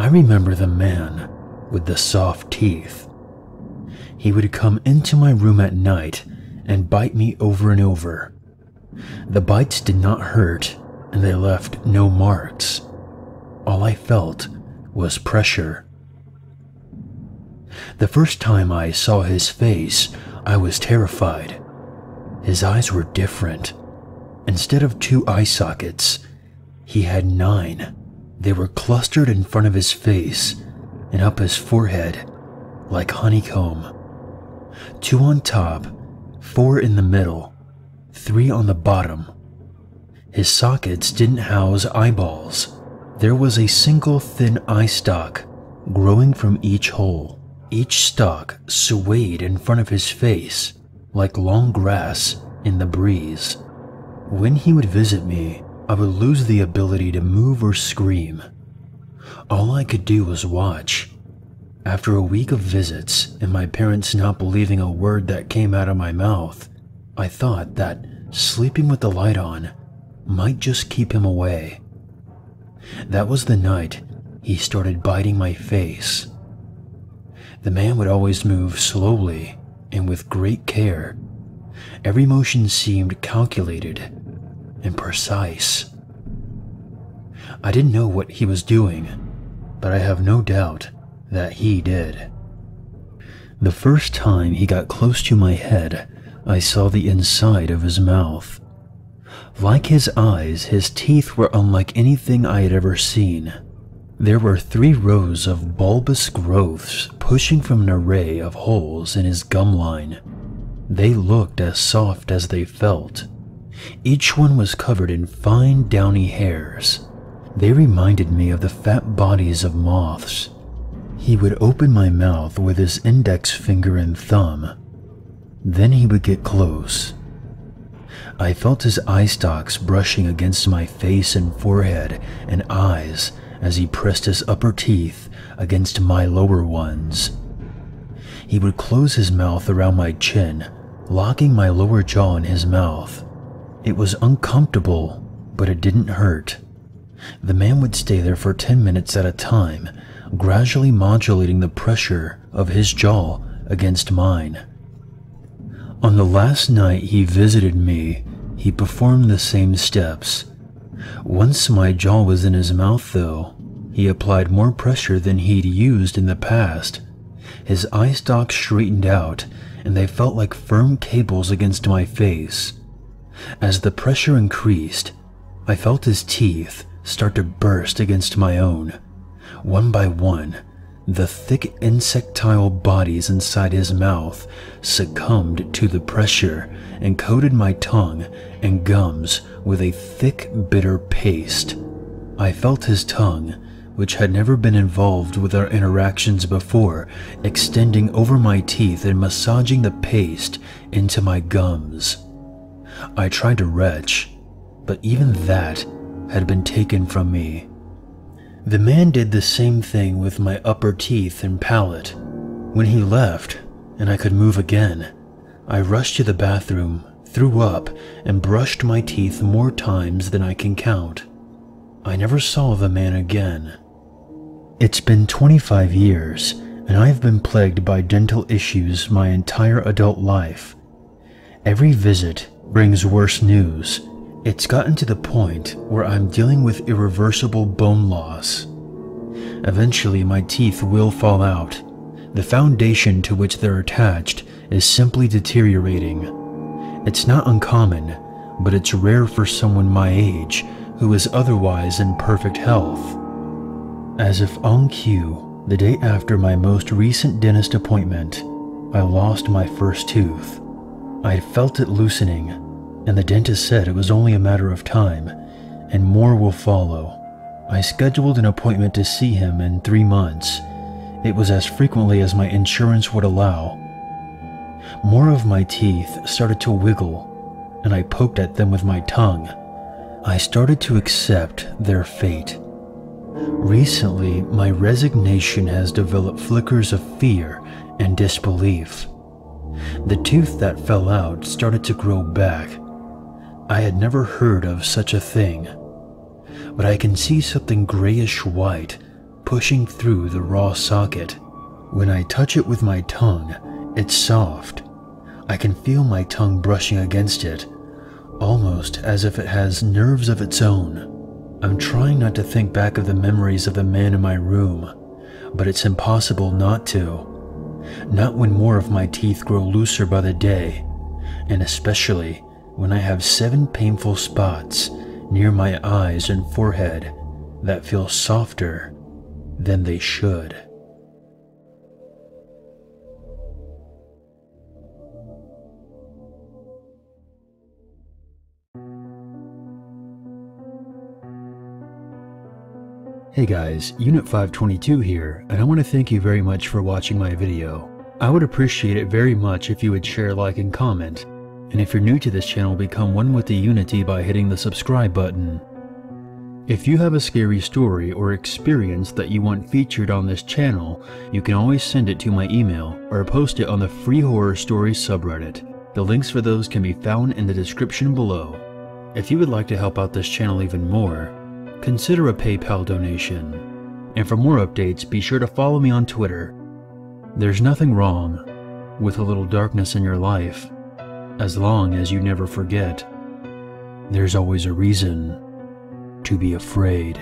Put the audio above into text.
I remember the man with the soft teeth. He would come into my room at night and bite me over and over. The bites did not hurt, and they left no marks. All I felt was pressure. The first time I saw his face, I was terrified. His eyes were different. Instead of 2 eye sockets, he had 9. They were clustered in front of his face and up his forehead like honeycomb. 2 on top, 4 in the middle, 3 on the bottom. His sockets didn't house eyeballs. There was a single thin eye stalk growing from each hole. Each stalk swayed in front of his face like long grass in the breeze. When he would visit me, I would lose the ability to move or scream. All I could do was watch. After a week of visits and my parents not believing a word that came out of my mouth, I thought that sleeping with the light on might just keep him away. That was the night he started biting my face. The man would always move slowly and with great care. Every motion seemed calculated and precise. I didn't know what he was doing, but I have no doubt that he did. The first time he got close to my head, I saw the inside of his mouth. Like his eyes, his teeth were unlike anything I had ever seen. There were 3 rows of bulbous growths pushing from an array of holes in his gum line. They looked as soft as they felt. Each one was covered in fine downy hairs. They reminded me of the fat bodies of moths. He would open my mouth with his index finger and thumb. Then he would get close. I felt his eye stalks brushing against my face and forehead and eyes as he pressed his upper teeth against my lower ones. He would close his mouth around my chin, locking my lower jaw in his mouth. It was uncomfortable, but it didn't hurt. The man would stay there for 10 minutes at a time, gradually modulating the pressure of his jaw against mine. On the last night he visited me, he performed the same steps. Once my jaw was in his mouth, though, he applied more pressure than he'd used in the past. His eye stalks straightened out, and they felt like firm cables against my face. As the pressure increased, I felt his teeth start to burst against my own. One by one, the thick insectile bodies inside his mouth succumbed to the pressure and coated my tongue and gums with a thick, bitter paste. I felt his tongue, which had never been involved with our interactions before, extending over my teeth and massaging the paste into my gums. I tried to retch, but even that had been taken from me. The man did the same thing with my upper teeth and palate. When he left, and I could move again, I rushed to the bathroom, threw up, and brushed my teeth more times than I can count. I never saw the man again. It's been 25 years, and I've been plagued by dental issues my entire adult life. Every visit brings worse news. It's gotten to the point where I'm dealing with irreversible bone loss. Eventually, my teeth will fall out. The foundation to which they're attached is simply deteriorating. It's not uncommon, but it's rare for someone my age who is otherwise in perfect health. As if on cue, the day after my most recent dentist appointment, I lost my first tooth. I felt it loosening, and the dentist said it was only a matter of time, and more will follow. I scheduled an appointment to see him in 3 months. It was as frequently as my insurance would allow. More of my teeth started to wiggle, and I poked at them with my tongue. I started to accept their fate. Recently, my resignation has developed flickers of fear and disbelief. The tooth that fell out started to grow back. I had never heard of such a thing, but I can see something grayish-white pushing through the raw socket. When I touch it with my tongue, it's soft. I can feel my tongue brushing against it, almost as if it has nerves of its own. I'm trying not to think back of the memories of the man in my room, but it's impossible not to. Not when more of my teeth grow looser by the day, and especially when I have 7 painful spots near my eyes and forehead that feel softer than they should. Hey guys, Unit 522 here, and I want to thank you very much for watching my video. I would appreciate it very much if you would share, like, and comment. And if you're new to this channel, become one with the Unity by hitting the subscribe button. If you have a scary story or experience that you want featured on this channel, you can always send it to my email or post it on the Free Horror Stories subreddit. The links for those can be found in the description below. If you would like to help out this channel even more, consider a PayPal donation. And for more updates, be sure to follow me on Twitter. There's nothing wrong with a little darkness in your life, as long as you never forget, there's always a reason to be afraid.